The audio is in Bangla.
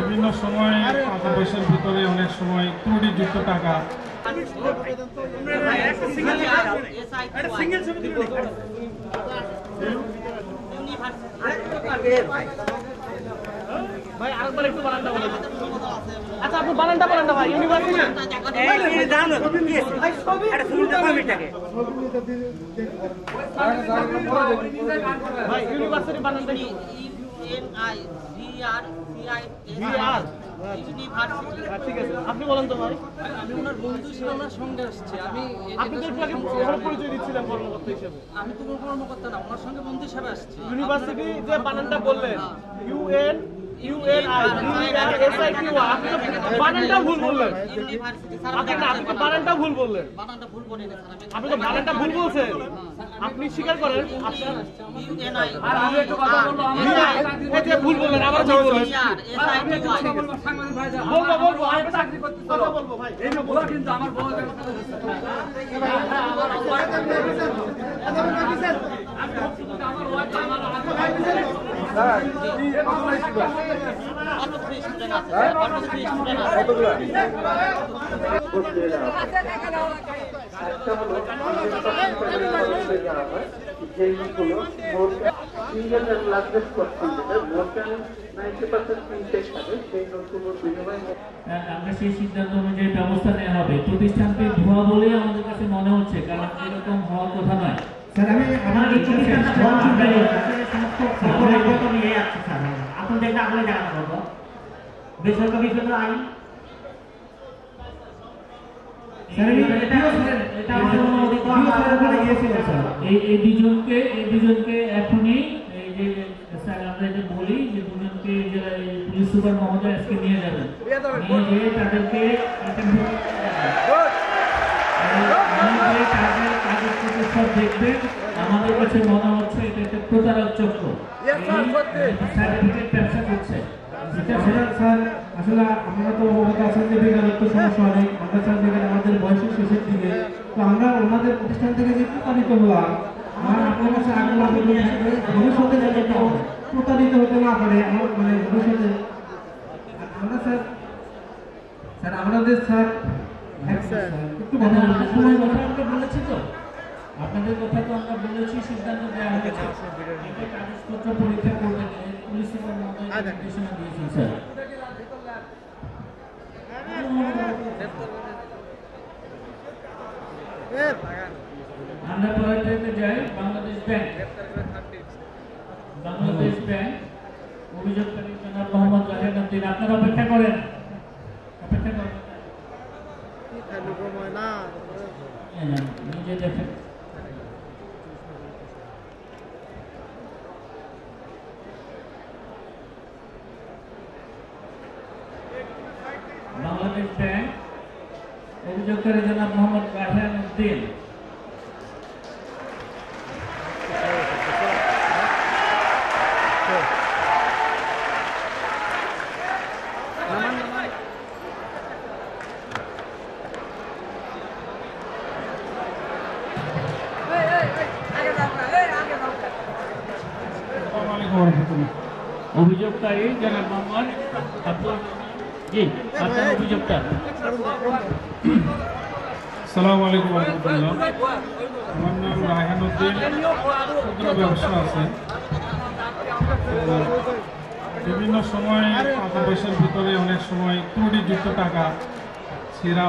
বিভিন্ন সময় টাকা পয়সার ভিতরে অনেক সময় ত্রুটিযুক্ত টাকা ভাই আরেকবার একটু বানানটা বলেন। আচ্ছা আপনি বানানটা বলেন না ভাই। ইউনিভার্সিটি ভাই সবই এটা শুরুটা কমিটাকে ভাই ইউনিভার্সিটি বানানটা কি? UNIVERSITY। ঠিক আছে আপনি বলেন তো ভাই। আমি ওনার বন্ধু হিসেবে ওনার সঙ্গে আসছি। আপনি তো একটু আগে পরিচয় দিচ্ছিলেন কর্মকর্তা হিসেবে। আমি তো কোনো কর্মকর্তা না, ওনার সঙ্গে বন্ধু হিসেবে আসছি। ইউনিভার্সিটি যে বানানটা বললেন UNIVERSITY, আপনি তো বানানটা ভুল বললেন। আপনি বানানটা ভুল বললেন। আপনি তো বানানটা ভুল বলছেন। আপনি স্বীকার করেন আর আমি একটু কথা বলবো। এই যে ভুল বললেন আবার ভুল বললেন। বলবো আমি চাকরি করতে কথা বলবো ভাই। এই যে বলা কিন্তু আমার বলা আমরা সেই সিদ্ধান্ত অনুযায়ী ব্যবস্থা নেওয়া হবে। প্রতিষ্ঠানটি ভুয়া বলেই আমাদের কাছে মনে হচ্ছে, কারণ এরকম হওয়ার কথা নয়। স্যার আমি আমার এই প্রতিষ্ঠানটা ভুয়া নিয়ে যাচ্ছি স্যার। আপনি দেখলে আপনার জায়গা করবো বেসরকারি ক্ষেত্রে আইন এই দুজনকে এখনই এই যে স্যার আমরা যে বলি যে দুজনকে পুলিশ সুপার মহোদয় আজকে নিয়ে যাবেন, নিয়ে গিয়ে তাদেরকে তাদের কাগজপত্র সব দেখবেন। আমাদের কাছে মনে হচ্ছে এটা একটা প্রতারক চক্র, সার্টিফিকেট ব্যবসা করছে। স্যার আসলে আপনারা তো অবগত আছেন যে বেকারত্ব সমস্যা অনেক। আমরা স্যার দেখেন আমাদের বয়সের শেষের দিকে, তো আমরা ওনাদের প্রতিষ্ঠান থেকে যে প্রতারিত হলাম, আমার আপনার কাছে আগ্রহ ভবিষ্যতে যাতে প্রতারিত হতে না পারে আমার মানে ভবিষ্যতে আমরা স্যার আমাদের স্যার একটু কথা সময় কথা আমরা বলেছি তো, আপনাদের কথা তো আমরা বলেছি, সিদ্ধান্ত দেওয়া হয়েছে। কাগজপত্র পরীক্ষা করবেন, পুলিশ সুপার মহোদয় নির্দেশনা দিয়েছেন স্যার। আমরা পরবর্তীতে যাই বাংলাদেশ ব্যাংক। বাংলাদেশ ব্যাংক অভিযোগকারী জনাব মোহাম্মদ জাহিদুদ্দিন, আপনারা অপেক্ষা করেন, অপেক্ষা করেন, নিজে দেখেন। বাংলাদেশ ব্যাংক অভিযোগকারী জনাব মোহাম্মদ জাহিদুদ্দিন। অভিযোগকারী জনাব মোহাম্মদ আব্দুল জি, আপনার অভিযোগটা। আসসালামু আলাইকুম রহমতুল্লাহ। আমার নাম রায়হানুদ্দিন, ক্ষুদ্র ব্যবসা আছে। বিভিন্ন সময় টাকা পয়সার ভিতরে অনেক সময় ত্রুটিযুক্ত টাকা ছেঁড়া